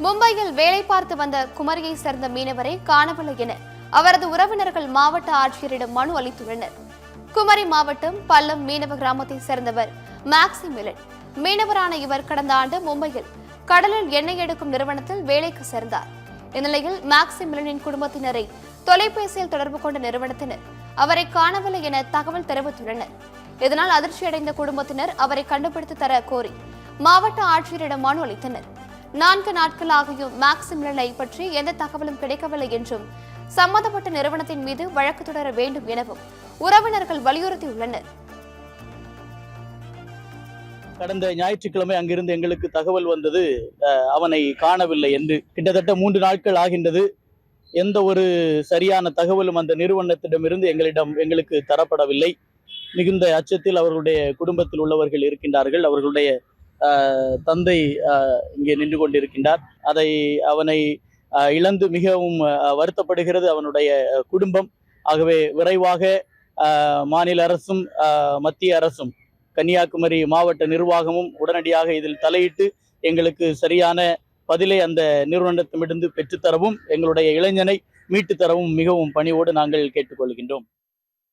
மும்பையில் வேலை பார்த்து வந்த குமரியை சேர்ந்த மீனவரை காணவில்லை என அவரது உறவினர்கள் மாவட்ட ஆட்சியரிடம் மனு அளித்துள்ளனர். குமரி மாவட்டம் பல்லம் மீனவ கிராமத்தை சேர்ந்தவர் மேக்சிமிலன். மீனவரான இவர் கடந்த ஆண்டு மும்பையில் கடலில் எண்ணெய் எடுக்கும் நிறுவனத்தில் வேலைக்கு சேர்ந்தார். இந்நிலையில் மேக்சிமிலனின் குடும்பத்தினரை தொலைபேசியில் தொடர்பு கொண்ட நிறுவனத்தினர் அவரை காணவில்லை என தகவல் தெரிவித்துள்ளனர். இதனால் அதிர்ச்சியடைந்த குடும்பத்தினர் அவரை கண்டுபிடித்து தர கோரி மாவட்ட ஆட்சியரிடம் மனு அளித்தனர். 4 நாட்களாகியும் மேக்சிமிலனை பற்றி எந்த தகவலும் கிடைக்கவில்லை என்றும் சம்பந்தப்பட்ட நிறுவனத்தின் மீது வழக்கு தொடர வேண்டும் எனவும் உறவினர்கள் வலியுறுத்தியுள்ளனர். கடந்த ஞாயிற்றுக்கிழமை அங்கிருந்து எங்களுக்கு தகவல் வந்தது, அவனை காணவில்லை என்று. கிட்டத்தட்ட 3 நாட்கள் ஆகின்றது. எந்த ஒரு சரியான தகவலும் அந்த நிறுவனத்திடமிருந்து எங்களுக்கு தரப்படவில்லை. மிகுந்த அச்சத்தில் அவர்களுடைய குடும்பத்தில் உள்ளவர்கள் இருக்கின்றார்கள். அவர்களுடைய தந்தை இங்கே நின்று கொண்டிருக்கின்றார். அவனை இழந்து மிகவும் வருத்தப்படுகிறது அவனுடைய குடும்பம். ஆகவே விரைவாக மாநில அரசும் மத்திய அரசும் கன்னியாகுமரி மாவட்ட நிர்வாகமும் உடனடியாக இதில் தலையிட்டு எங்களுக்கு சரியான பதிலை அந்த நிறுவனத்திடமிருந்து பெற்றுத்தரவும், எங்களுடைய இளைஞனை மீட்டு தரவும் மிகவும் பணிவோடு நாங்கள் கேட்டுக்கொள்கின்றோம்.